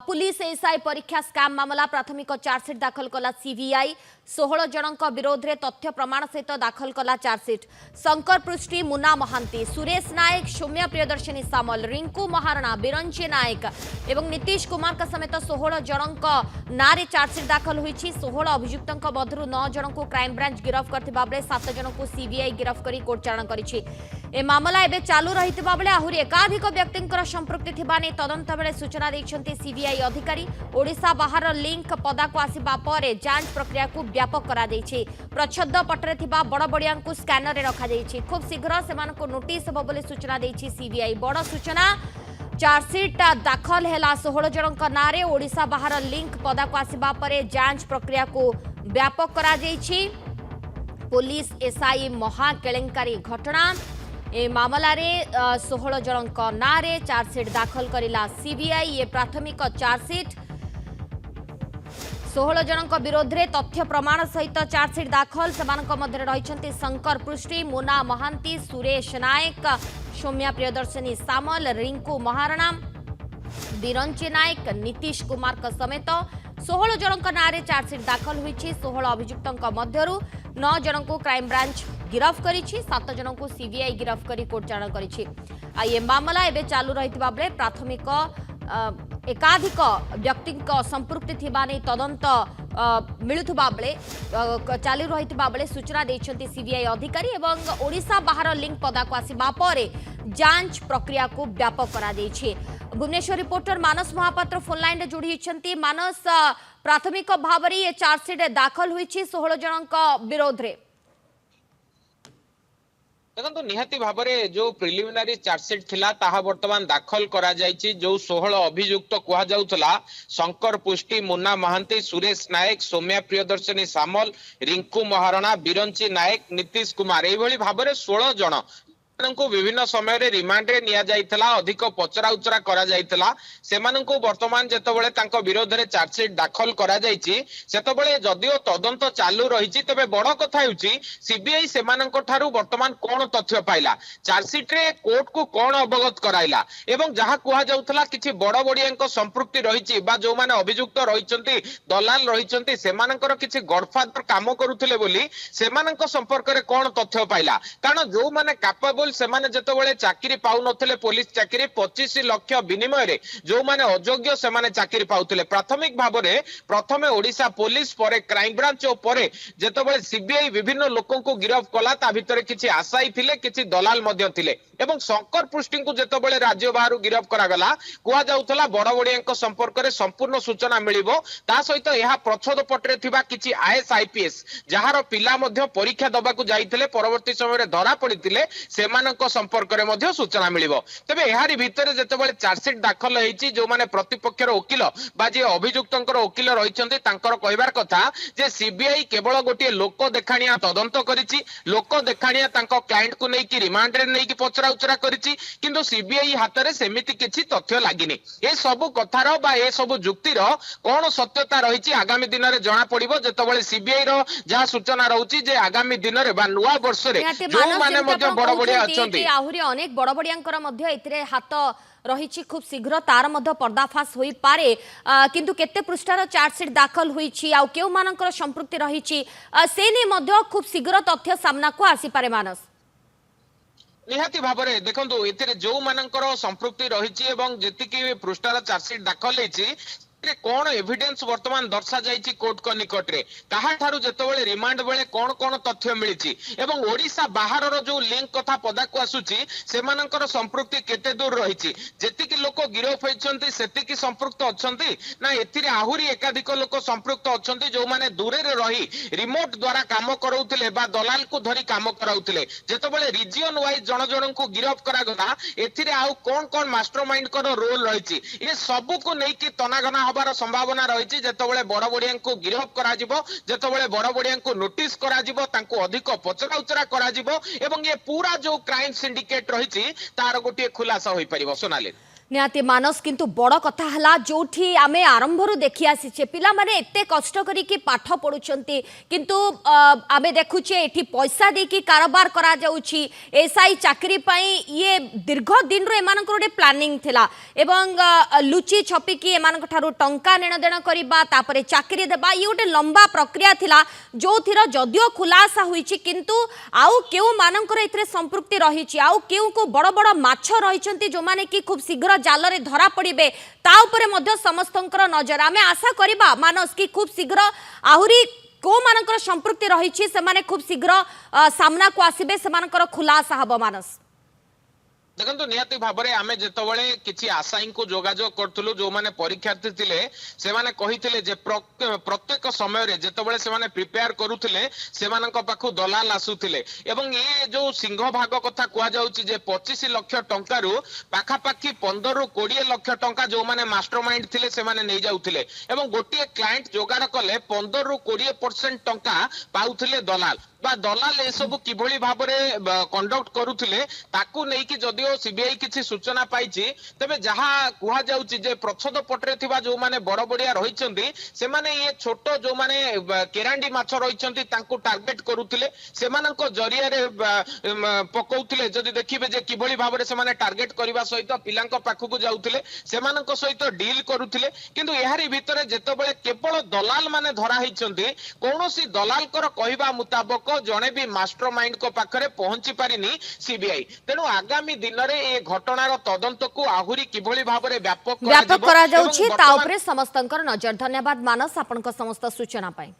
Police SI परीक्षा scam मामला प्राथमिक चार्जसीट दाखल कला सीबीआई 16 जनक विरोध में तथ्य प्रमाण सहित दाखल कला चार्जसीट शंकर पृष्टि मुना महांती सुरेश नायक सौम्या प्रियदर्शिनी सामल रिंकू महारणा बिरंजी नायक एवं नीतीश कुमार का समेत 16 जनक नारे चार्जसीट दाखल हुई 16 अभियुक्तों मध्य 9 जन को क्राइमब्रांच गिरफ्त करथिबा बेले 7 जन को सीबीआई गिरफ्त करी कोर्ट चालाण करिछि। ए मामला एबे चालू रहितबा बेले आहुरी एकाधिक व्यक्तिंकर संपृक्ति थिबा नै तदंत बेले सूचना दैछन्ती सीबीआई अधिकारी। ओडिशा बाहर लिंक पदाको आसिबा परे जांच प्रक्रिया को व्यापक करा दैछि। प्रच्छद पटरे थिबा बड़बड़िया को स्कैनर रे रखा दैछि। खूब शीघ्र सेमानको नोटिस हेबो बोली सूचना दैछि सीबीआई। बड़ सूचना चार्जसीट दाखल है 16 जनक नारे ओडिशा बाहर लिंक पदाको आसिबा परे जांच प्रक्रिया को व्यापक करा दैछि। पुलिस एसआई महा केलेंकारी घटना ए मामला रे 16 जनक नारे चार्जसीट दाखल करिला सीबीआई। ये प्राथमिक चार्जसीट 16 जनक विरोध में तथ्य प्रमाण सहित चार्जसीट दाखल सेमानक मध्य रहिछन्ती शंकर पृष्टि मुना महांती सुरेश नायक सौम्या प्रियदर्शिनी सामल रिंकू महारणा बिरंची नायक नीतीश कुमार का समेत 16 जनक नारे चार्जसीट दाखल हुई 16 अभियुक्तों मध्य 9 जन को क्राइमब्रांच गिरफ्त करी 7 जन को सीबीआई गिरफ्त करी कोर्ट चालाण करी। ये मामला एबे चालू रहितबा बेले प्राथमिक एकाधिक व्यक्ति संपृक्ति थिबा नै तदंत मिलुथबा बेले चालू रहितबा बेले सूचना दैछन्ती सीबीआई अधिकारी एवं ओडिशा बाहर लिंक पदाको आसिबा परे जांच प्रक्रिया को व्यापक करा दैछि। भुवनेश्वर रिपोर्टर मानस महापात्र फोन लाइन रे जोड़ी छन्ती। मानस प्राथमिक भाव रे ये चार्जसीट दाखल हुई 16 जनक विरोध रे देखो निहाती भाव में जो प्रिलिमिनारी चार्जसीट थिला ताहा वर्तमान दाखल करा जायछि। जो 16 अभियुक्त कुहा जाउथला शंकर पुष्टि मुन्ना महांती सुरेश नायक सौम्या प्रियदर्शिनी सामल रिंकू महारणा बिरंची नायक नीतीश कुमार एभली भाव में 16 जन को विभिन्न समय रे रिमांड रे निया जाइतला अधिक पचरा उचरा करा जाइतला। सेमानंको वर्तमान जेतबेले तांको विरोध रे चार्जसीट दाखल करा जाइछि सेतबेले जदिओ तदंत चालू रहिछि तबे बड़ कथा हेउछि सीबीआई सेमानंको ठारू वर्तमान कोन तथ्य पाइला चार्जसीट रे कोर्ट को कोन अवगत कराइला एवं जहा कुहा जाउथला किछि बड़ बड़ियांको संपृक्ति रहिछि बा जो माने अभियुक्त रहिछन्ति दलाल रहिछन्ति सेमानंकर किछि गॉडफादर काम करूथिले बोली सेमानंको संपर्क रे कोन तथ्य पाइला। कारण जो माने कैपेबल सेमाने जेतबेले चाकरी पाउ नथिले पुलिस चाकरी 25 लाख विनिमय रे जो माने अयोग्य सेमाने चाकरी पाउथिले। प्राथमिक भाव में प्रथमे ओडिशा पुलिस परे क्राइम ब्रांच और परे जेतबेले सीबीआई विभिन्न लोकों को गिरफ्त कला ता भितरे किछि आशाई थिले किछि दलाल मध्य थिले एवं शंकर पृष्टि को जेतबेले राज्य बाहर गिरफ्त करा गला कुआ जाउथला बड़ बड़ियांको संपर्क रे संपूर्ण सूचना मिलिबो। ता सहित यह प्रच्छद पटरे थिबा किछि आईएएस आईपीएस जहार पिला मध्य परीक्षा दबाकू जाइथिले परवर्ती समय रे धरा पड़िथिले सेमानक संपर्क रे मध्य सूचना मिलिबो। तबे एहारी भितरे जेतबेले चार्जसीट दाखल हेछि जो माने प्रतिपक्षर वकील बा जे अभियुक्तंकर वकील रहिछन्ते तांकर कहबार कथा जे सीबीआई केवल गोटे लोक देखाणिया तदंत करिछि लोक देखाणिया तांको क्लाइंट को नै कि रिमांड रे नै कि पचरा उचरा करिछि किंतु सीबीआई हाथ रे सेमिति किछि तथ्य लागिनी। ए सब कथार बा ए सब जुक्तिर कोन सत्यता रहिछि आगामी दिन रे जणा पड़िबो जेतबेले सीबीआई रो जहा सूचना रहउछि जे आगामी दिन रे बा नुवा वर्ष रे जो माने मध्य बड़ बड़िया अछन्ति आहुरी अनेक बड़ बड़ियांकर मध्य एतिरे हाथ रही खूब शीघ्र तार मध्य पर्दाफाश हो पारे किंतु केते पृष्ठार चार्जसीट दाखल होईछि आ केउ मानकर संपृक्ति रहिछि से ने मध्य खूब शीघ्र तथ्य सामना को आसी पारे। मानस निहाती भाव में देखो एथिरे जो मानकर संपृक्ति रहिछि एवं जेतिकी पृष्ठार चार्जसीट दाखल हेछि कौन एविडेंस वर्तमान दर्शा जाइछि कोर्ट को निकट रे ताहा थारु जेतबेले रिमांड बेले कौन कौन तथ्य मिलिछि एवं ओडिशा बाहर रो जो लिंक कथा पदा को आसुछि सेमानकर संपृक्ति केते दूर रहिछि जेतिकी लोक गिरफ होइछन्ति सेतिकी संपृक्त अछन्ति ना एथिरे आहुरी एकाधिक लोक संपृक्त अछन्ति जो माने दूरे रे रही रिमोट द्वारा काम कराउथिले बा दलाल को धरी काम कराउथिले जेतबेले रीजन वाइज जण जण को गिरफ करा गला एथिरे आउ कौन कौन मास्टरमाइंड को रोल रहिछि ए सब को नै कि तनागना हबार संभावना रही जेतबेले बड़ बड़िया को गिरफ्त करा जिवो जेतबेले बड़ बड़िया को नोटिस करा जिवो तांको अधिक पचरा उचरा करा जिवो एवं ये पूरा जो क्राइम सिंडिकेट रही तार गोटे खुलासा होई परिबो। सोनाली निहाती मानस किंतु बड़ कथा हला जोठी आमे आरंभरू देखि आसीचे पिला माने एते कष्ट करी कि पाठ पढुचंती किंतु आमे देखुचे एठी पैसा दे कि कारोबार करा जाउची एसआई चाकरी पई ये दीर्घ दिन रो एमान को प्लानिंग थिला एवं लुची छपी कि एमान ठारू टंका नेण देण करबा तापरे चाकरी देबा ये गोटे लंबा प्रक्रिया थिला जो थिर जदियो खुलासा होईची किंतु आउ केउ मानकर एथरे संपृक्ति रहिची आउ केउ को बड़ बड़ माछ रहिचंती जो माने कि खूब शीघ्र जाल रे धरा पड़िबे ता उपरे मध्य समस्तंकर नजर आमे आशा करिबा मानस कि खूब शीघ्र आहुरी को मानकर संपृक्ति रहिची से माने खूब शीघ्र सामना को आसीबे से मानकर खुलासा हबो मानस देखो निहाती भाव में आम जितेबाला किसी आशायी को जोगाजोग करूँ जो मैंने परीक्षार्थी थे से माने कही जे प्रत्येक समय जितेबाला से प्रिपेयर करुले से पाखु दलाल आसुले एवं ये जो सिंह भाग कथा कहुचे 25 लाख टंकारु पाखापाखि 15 ରୁ 20 लाख टंका जो मैंने मास्टरमाइंड थे से नहीं जाऊले एवं गोटे क्लाएंट जोगाड़ कले 15 ରୁ 20% टंका पाउथिले दलाल बा दलाल ए सब किभली भाव में कंडक्ट करुले ताकू नहीं कि जदियो सीबीआई किसी सूचना पाइछि तबे जहा कुहा जाउछि जे प्रच्छद पटरे थिबा जो माने बड़ बड़िया रहिचंती से माने ये छोट जो माने केरांडी माछ रहिचंती तांको टार्गेट करुले से मानको जरिया रे पकौथिले जदि देखिबे जे किभली भाव में से माने टार्गेट करबा सहित पिलांको पाखकु जाउथिले से मानको सहित डील करुथिले किंतु एहारी भितरे जेतेबेले केवल दलाल माने धरा हिचंती कोनोसी दलाल कर कहबा मुताबिक जने भी मास्टरमाइंड को पाखरे पहुंची पारिनी सीबीआई तेणु आगामी दिन रे ए घटनार तदंत को आहुरी किभली भाव में व्यापक करा जाउछि ता उपरे समस्तंकर नजर धन्यवाद मानस आपनक समस्त सूचना पाई।